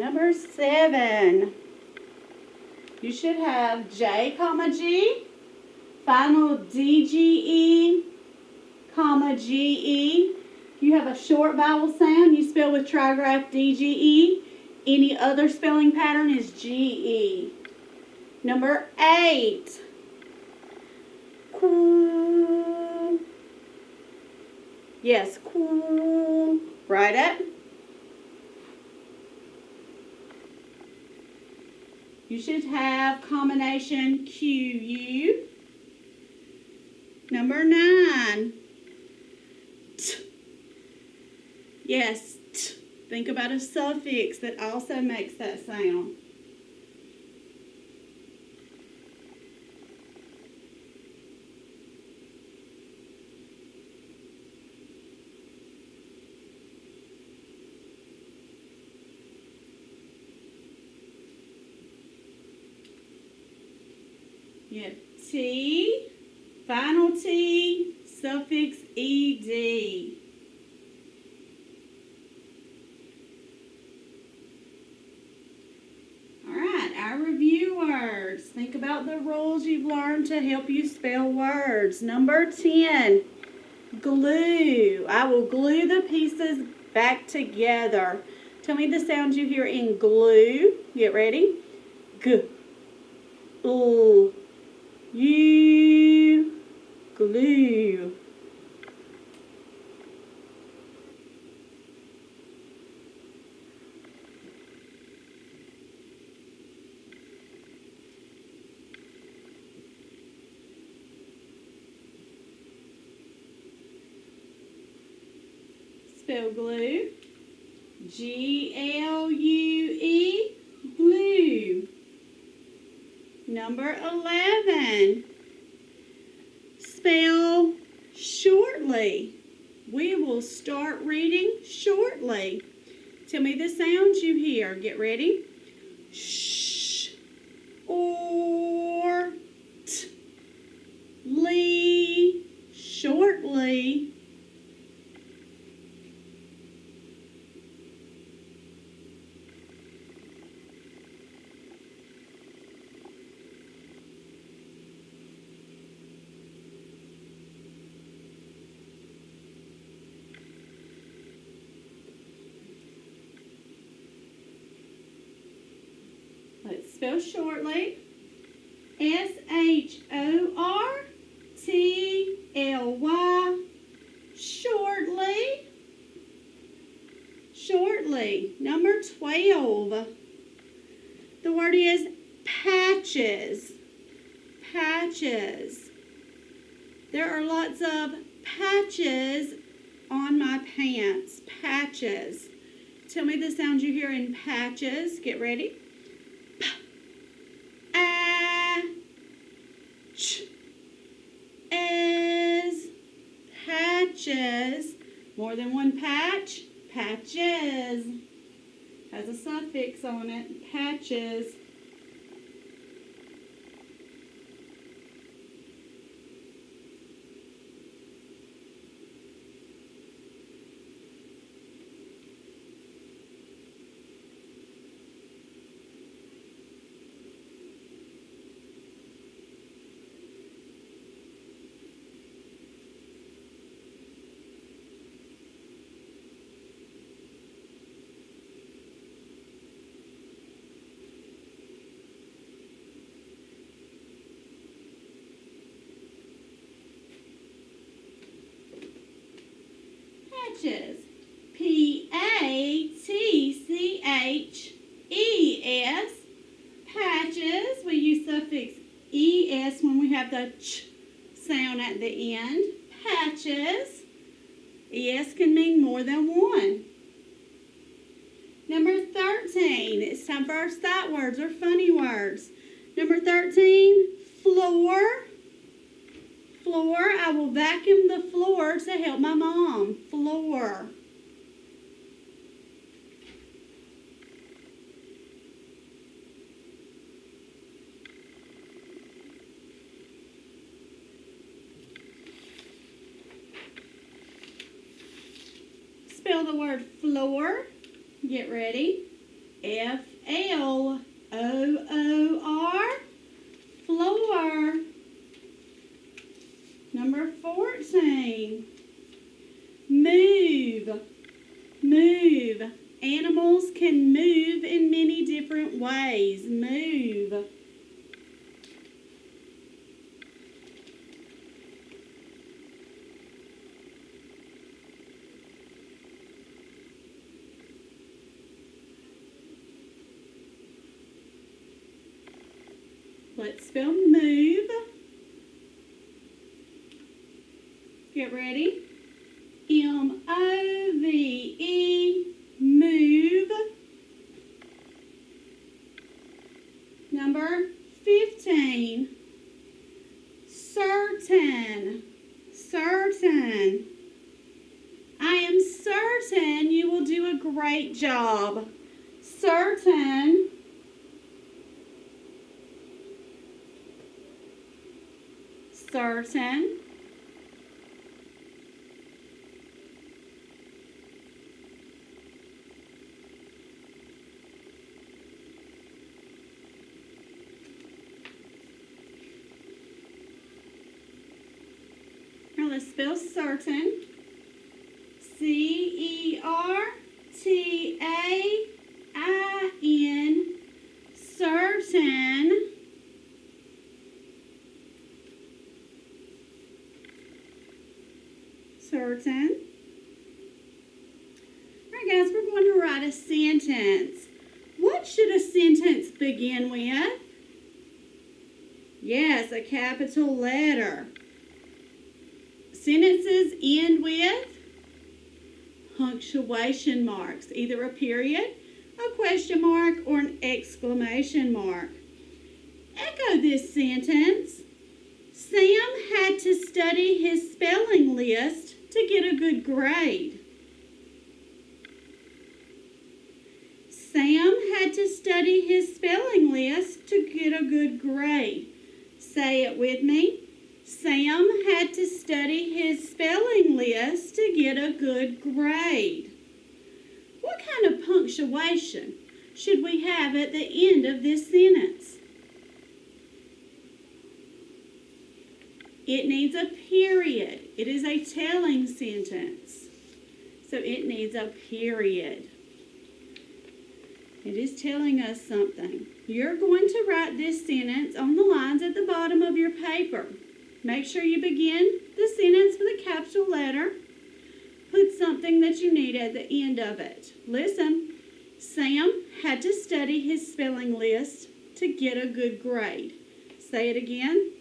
Number 7. You should have J, comma, G, final DGE, comma, GE. You have a short vowel sound, you spell with trigraph DGE. Any other spelling pattern is GE. Number 8. Cool. Yes, cool. Right up. You should have combination QU. Number 9. T. Yes, t. Think about a suffix that also makes that sound. You have T, final T, suffix ED. All right, our review words. Think about the rules you've learned to help you spell words. Number 10, glue. I will glue the pieces back together. Tell me the sounds you hear in glue. Get ready. G, L, U, glue. Spell glue. Glue, glue. Number 11. Spell shortly. We will start reading shortly. Tell me the sounds you hear. Get ready. Sh, or, t, ly, shortly. Let's spell shortly. SHORTLY. Shortly. Shortly. Number 12. The word is patches. Patches. There are lots of patches on my pants. Patches. Tell me the sounds you hear in patches. Get ready. Patches. More than one patch. Patches. Has a suffix on it. Patches. Patches. Patches. Patches. We use suffix es when we have the ch sound at the end. Patches. Es can mean more than one. Number 13. It's time for our sight words or funny words. Number 13, floor. Floor. I will vacuum the floor to help my mom. Floor. Spell the word floor. Get ready. F-L-O-O-R, floor. Number 14, move. Move. Animals can move in many different ways. Move. Let's spell move. Get ready. M-O-V-E, move. Number 15, certain. Certain. I am certain you will do a great job. Certain. Certain. Now let's spell certain. C-E-R-T-A-I-N. Certain. Certain. Alright guys, we're going to write a sentence. What should a sentence begin with? Yes, a capital letter. Sentences end with punctuation marks, either a period, a question mark, or an exclamation mark. Echo this sentence. Sam had to study his spelling list to get a good grade. Sam had to study his spelling list to get a good grade. Say it with me. Sam had to study his spelling list to get a good grade. What kind of punctuation should we have at the end of this sentence? It needs a period. It is a telling sentence, so it needs a period. It is telling us something. You're going to write this sentence on the lines at the bottom of your paper. Make sure you begin the sentence with a capital letter. Put something that you need at the end of it. Listen, Sam had to study his spelling list to get a good grade. Say it again.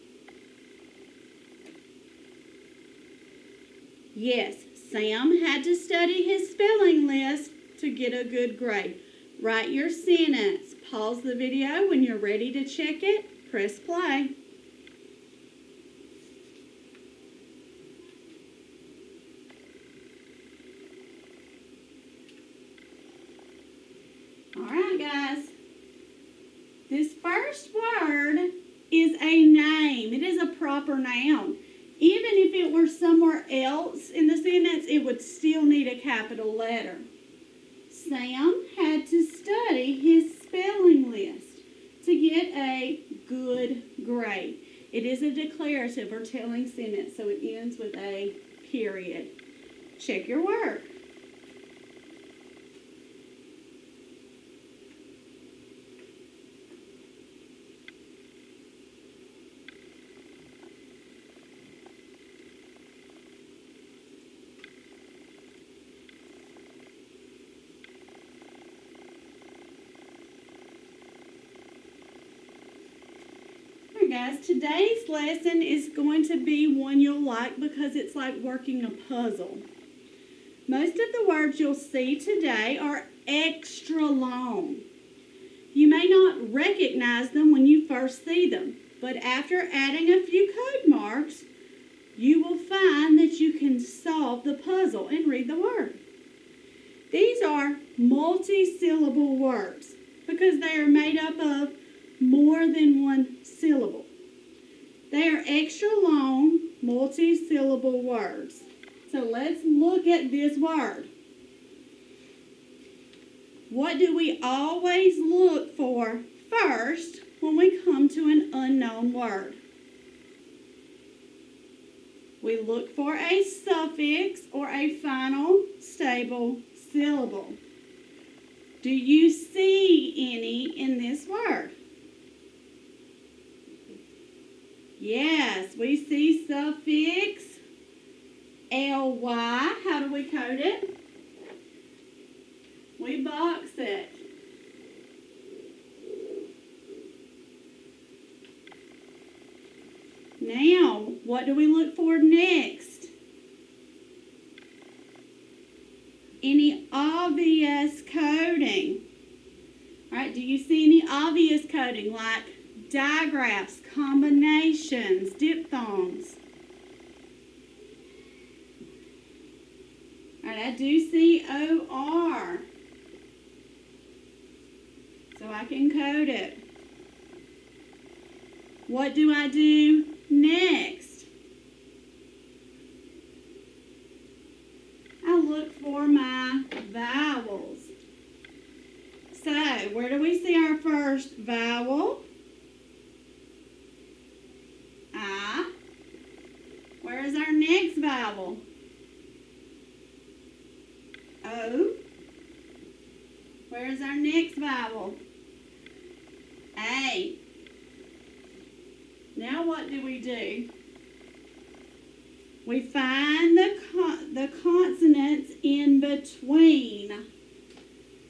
Yes, Sam had to study his spelling list to get a good grade. Write your sentence. Pause the video when you're ready to check it. Press play. Alright guys, this first word is a name. It is a proper noun. Even if it were somewhere else in the sentence, it would still need a capital letter. Sam had to study his spelling list to get a good grade. It is a declarative or telling sentence, so it ends with a period. Check your work. Guys, today's lesson is going to be one you'll like because it's like working a puzzle. Most of the words you'll see today are extra long. You may not recognize them when you first see them, but after adding a few code marks, you will find that you can solve the puzzle and read the word. These are multi-syllable words because they are made up of more than one syllable. They are extra long, multi-syllable words. So let's look at this word. What do we always look for first when we come to an unknown word? We look for a suffix or a final stable syllable. Do you see any in this word? Yes, we see suffix ly. How do we code it? We box it. Now, what do we look for next? Any obvious coding? All right, do you see any obvious coding like digraphs, combinations, diphthongs? All right, I do see OR. So I can code it. What do I do next? I look for my vowels. So, where do we see our first vowel? I. Where is our next vowel? O. Where is our next vowel? A. Now what do? We find the consonants in between.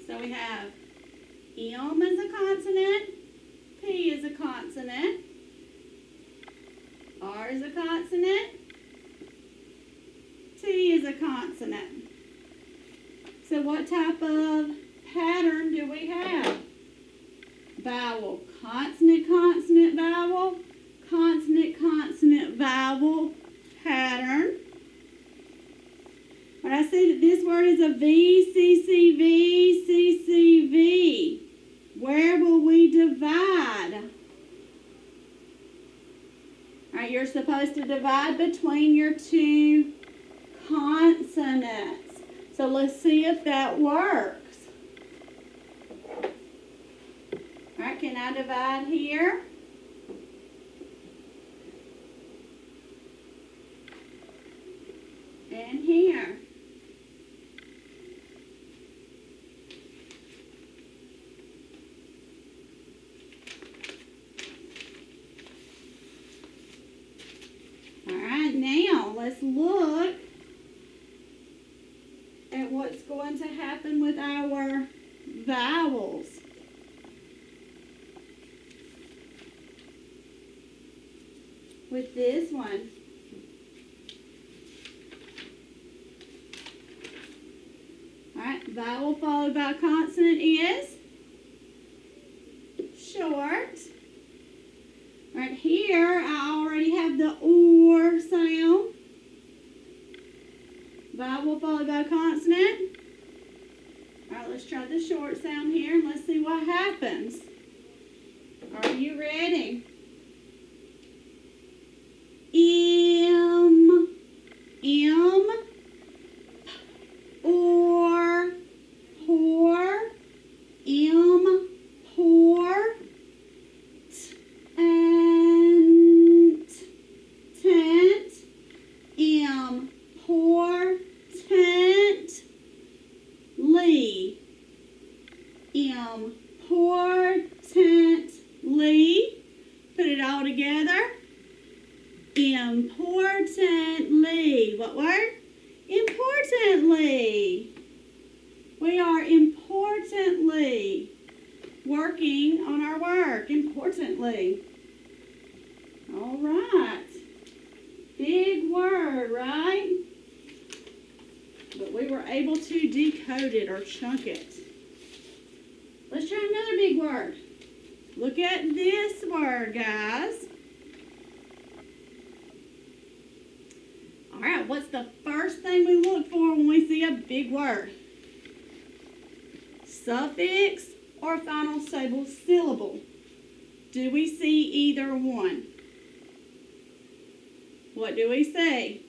So we have M as a consonant, P is a consonant, R is a consonant, T is a consonant. So what type of pattern do we have? Vowel, consonant, consonant, vowel, consonant, consonant, vowel pattern. But I see that this word is a V, C, C, V, C, C, V. Where will we divide? All right, you're supposed to divide between your two consonants. So let's see if that works. All right, can I divide here? And here. All right, now let's look at what's going to happen with our vowels. With this one. Alright, vowel followed by consonant is short. Right here, I already have the OR sound. Vowel followed by consonant. Alright, let's try the short sound here and let's see what happens. Are you ready? M, M, or, pour, M, pour, t, and, tent, M, pour, tent, lee, M, pour, tent, lee. Put it all together. Importantly. What word? Importantly. We are importantly working on our work. Importantly. All right. Big word, right? But we were able to decode it or chunk it. Let's try another big word. Look at this word, guys. All right, what's the first thing we look for when we see a big word? Suffix or final stable syllable? Do we see either one? What do we say?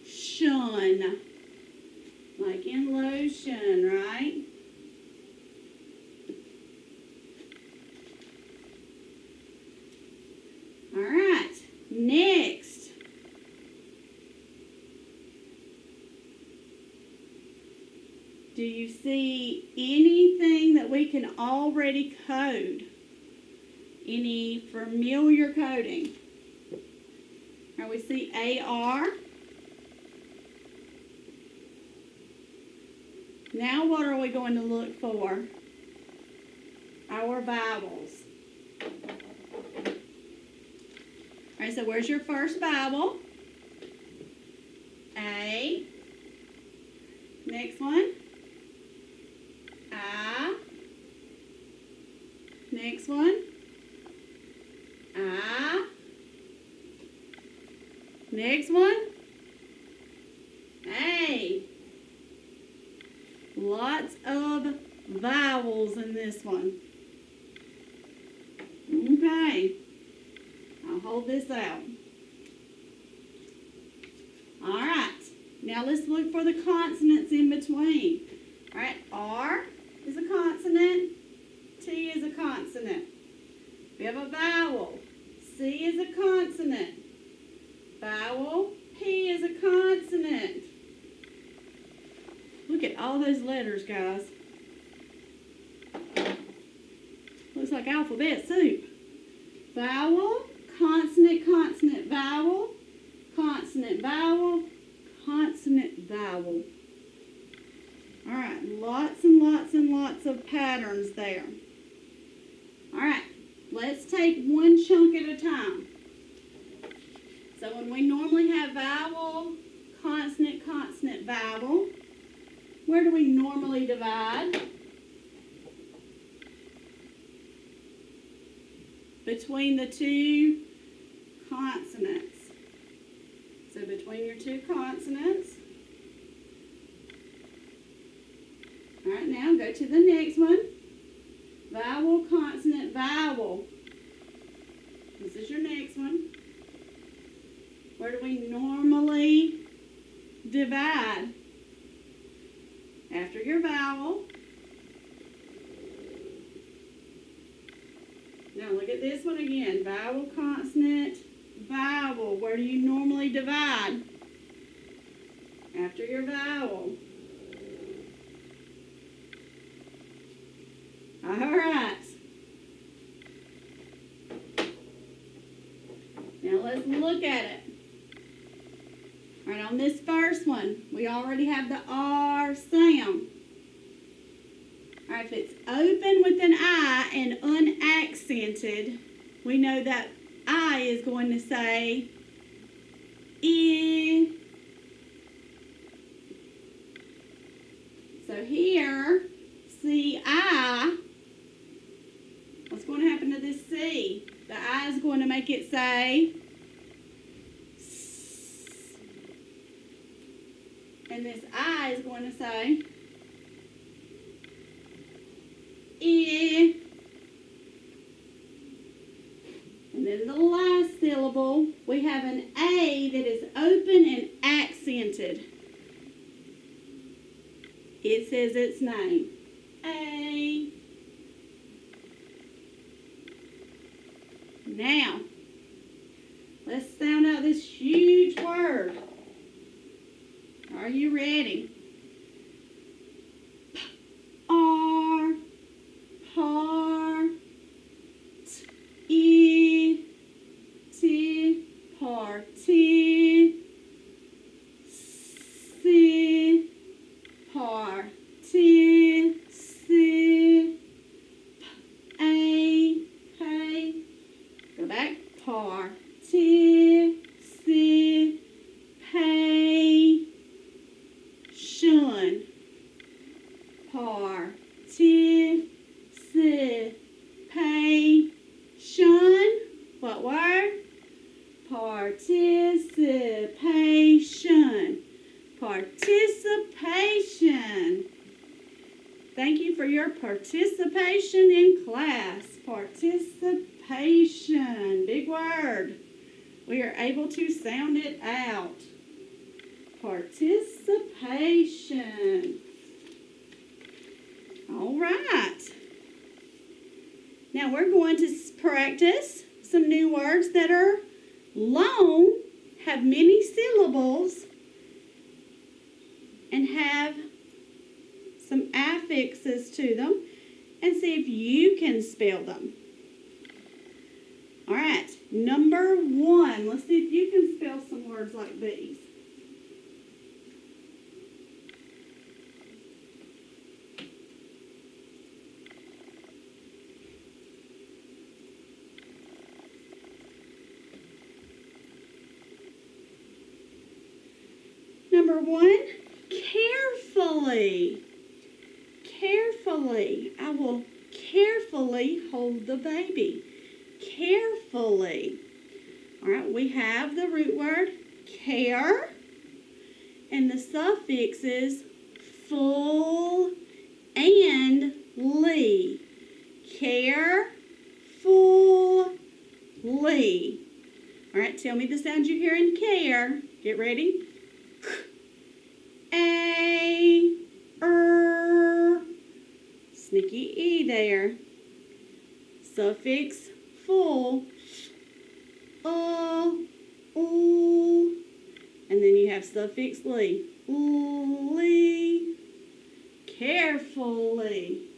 Shun. Like in motion, right? All right, next. Do you see anything that we can already code? Any familiar coding? All right, we see AR. Now what are we going to look for? Our vowels. All right, so where's your first vowel? A. Next one. I. Next one. I. Next one. A. Lots of vowels in this one. Okay. I'll hold this out. All right. Now let's look for the consonants in between. All right. R is a consonant. T is a consonant. We have a vowel. C is a consonant. Vowel. P is a consonant. Look at all those letters, guys. Looks like alphabet soup. Vowel, consonant, consonant, vowel, consonant, vowel, consonant, vowel. All right, lots and lots and lots of patterns there. All right, let's take one chunk at a time. So when we normally have vowel, consonant, consonant, vowel, where do we normally divide? Between the two consonants. So between your two consonants. All right, now go to the next one. Vowel, consonant, vowel. This is your next one. Where do we normally divide? After your vowel. Now look at this one again. Vowel, consonant, vowel. Where do you normally divide? After your vowel. All right. Now let's look at it. All right, on this first one, we already have the R sound. All right, if it's open with an I and unaccented, we know that I is going to say I. So here, C-I, what's going to happen to this C? The I is going to make it say S. And this I is going to say I. And then the last syllable, we have an A that is open and accented. It says its name. A. Now, let's sound out this huge word. Are you ready? R, par, t, party, si, party, si, a, hey. Go back. Party, si, pay, shun. Participation. What word? Participation. Participation. Thank you for your participation in class. Participation. Big word. We are able to sound it out. Participation. Now we're going to practice some new words that are long, have many syllables, and have some affixes to them, and see if you can spell them. All right, number 1. Let's see if you can spell some words like these. Number 1, carefully. Carefully. I will carefully hold the baby. Carefully. All right, we have the root word care, and the suffix is full and ly. Carefully. All right, tell me the sound you hear in care. Get ready. A, sneaky E there. Suffix full, ooh, and then you have suffix ly. Ly, carefully.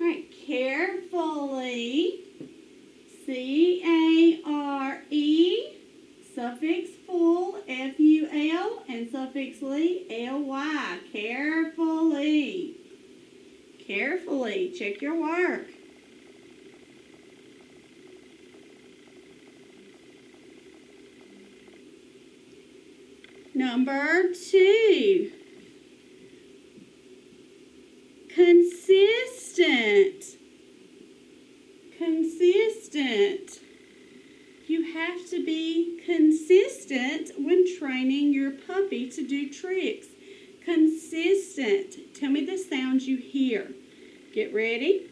All right, carefully, C-A-R-E, suffix full, F-U-L, and suffix ly, L-Y, carefully. Carefully, check your work. Number 2. Consistent. Consistent. You have to be consistent when training your puppy to do tricks. Consistent. Tell me the sounds you hear. Get ready.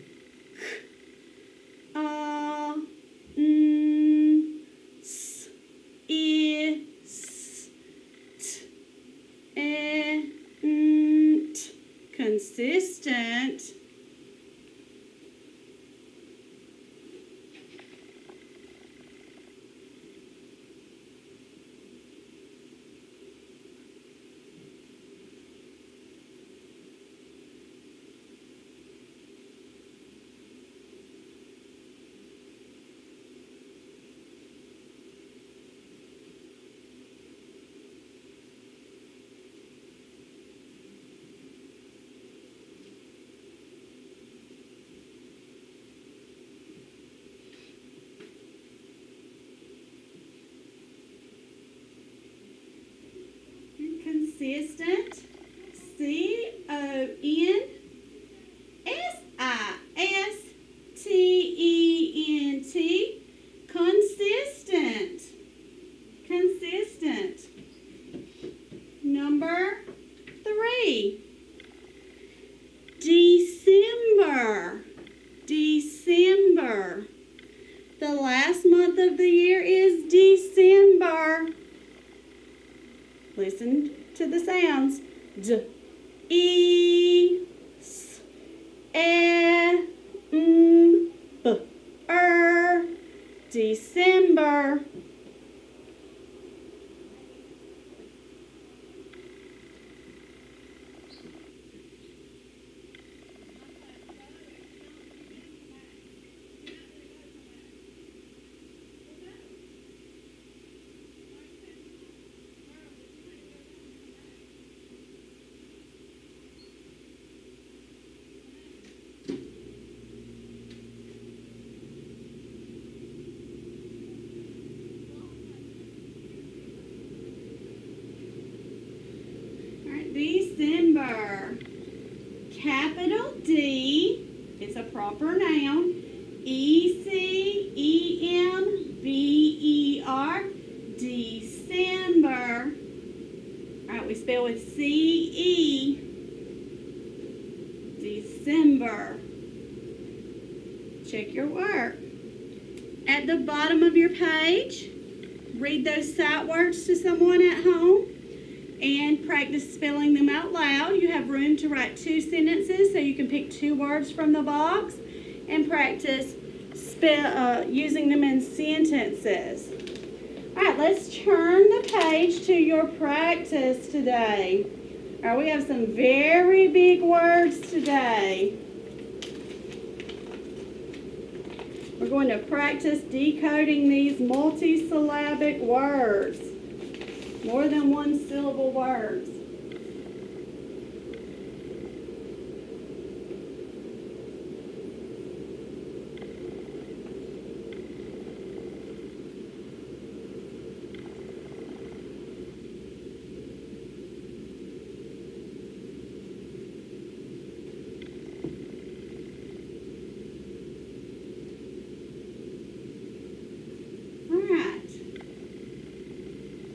S, I, S, T, E, T. Consistent. Consistent. C-O-N-S-I-S-T-E-N-T. Consistent. Consistent. Number 3. December. December. The last month of the year is December. Listen to the sounds. D, E, S, E, M, B, R. December. December. Capital D, it's a proper noun. Ecember, December. All right, we spell with C-E, December. Check your work. At the bottom of your page, read those sight words to someone at home and practice spelling them out loud. You have room to write 2 sentences, so you can pick 2 words from the box and practice using them in sentences. All right, let's turn the page to your practice today. All right, we have some very big words today. We're going to practice decoding these multisyllabic words, more than 1 syllable words.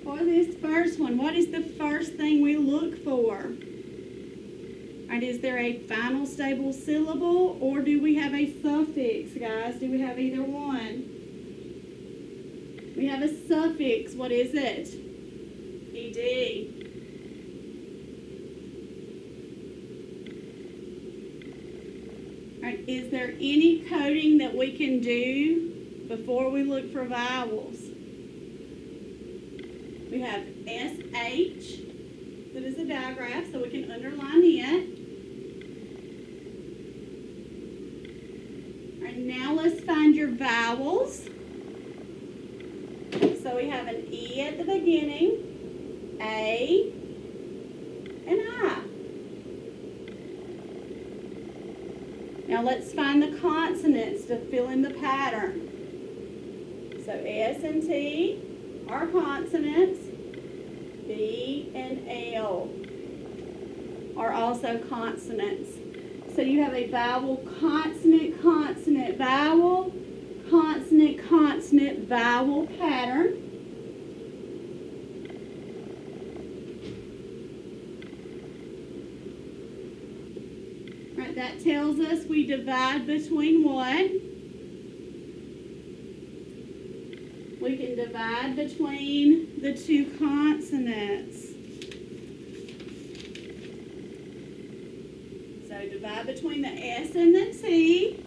For this first one, what is the first thing we look for? Right, is there a final stable syllable or do we have a suffix, guys? Do we have either one? We have a suffix. What is it? ED. All right, is there any coding that we can do before we look for vowels? We have SH, that is a digraph, so we can underline it. All right, now let's find your vowels. So we have an E at the beginning, A, and I. Now let's find the consonants to fill in the pattern. So S and T are consonants. B and L are also consonants. So you have a vowel, consonant, consonant, vowel, consonant, consonant, vowel pattern. Right, that tells us we divide between what? We can divide between the 2 consonants. So divide between the S and the T.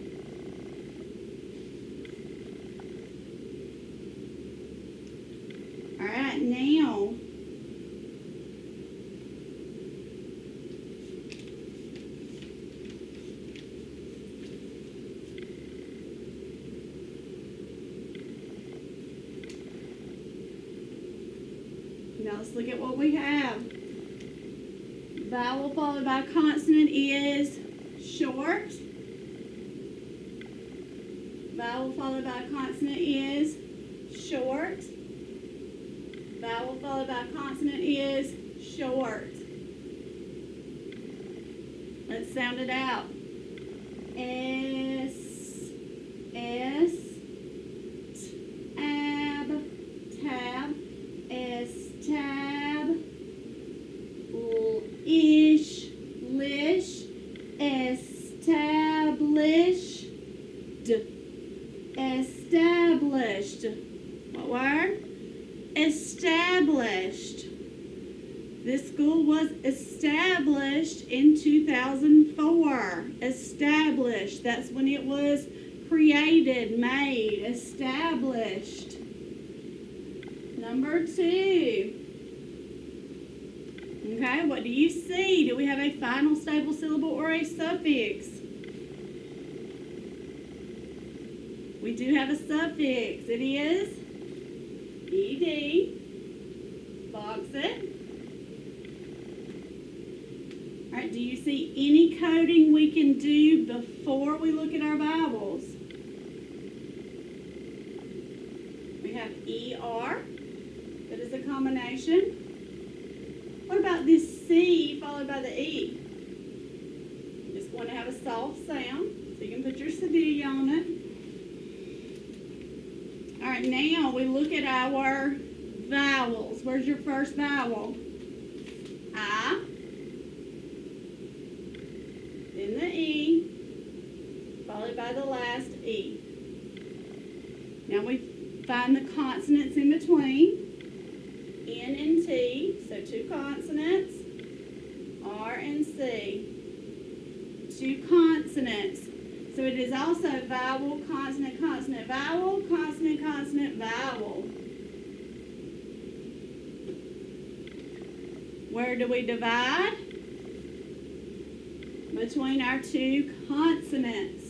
All right, now let's look at what we have. Vowel followed by consonant is short. Vowel followed by consonant is short. Vowel followed by consonant is short. Let's sound it out. S, S, tab, tab, S, tab, ish, lish, established, established. What word? Established. This school was established in 2004. Established. That's when it was created, made, established. Number 2. Okay, what do you see? Do we have a final stable syllable or a suffix? We do have a suffix. It is ED. Box it. All right, do you see any coding we can do before we look at our vowels? We have ER. That is a combination. What about this C followed by the E? sound, so you can put your CD on it. All right, now we look at our vowels. Where's your first vowel? I. Then the E, followed by the last E. Now we find the consonants in between. N and T, so two consonants. R and C, two consonants. So it is also vowel, consonant, consonant, vowel, consonant, consonant, vowel. Where do we divide? Between our two consonants.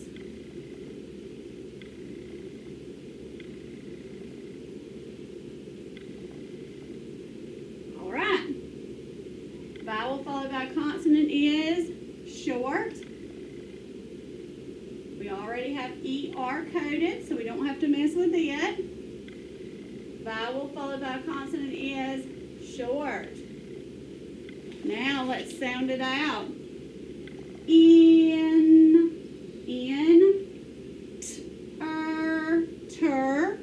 All right. Vowel followed by consonant is short. We already have ER coded, so we don't have to mess with it. Vowel followed by consonant is short. Now let's sound it out. In, ter,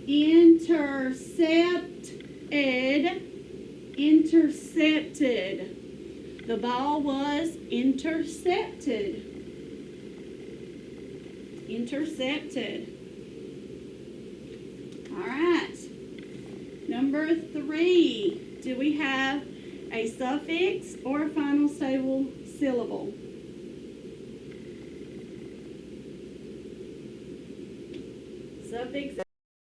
enter, sept, intercepted. The ball was intercepted. Intercepted. All right. Number 3. Do we have a suffix or a final stable syllable? Suffix.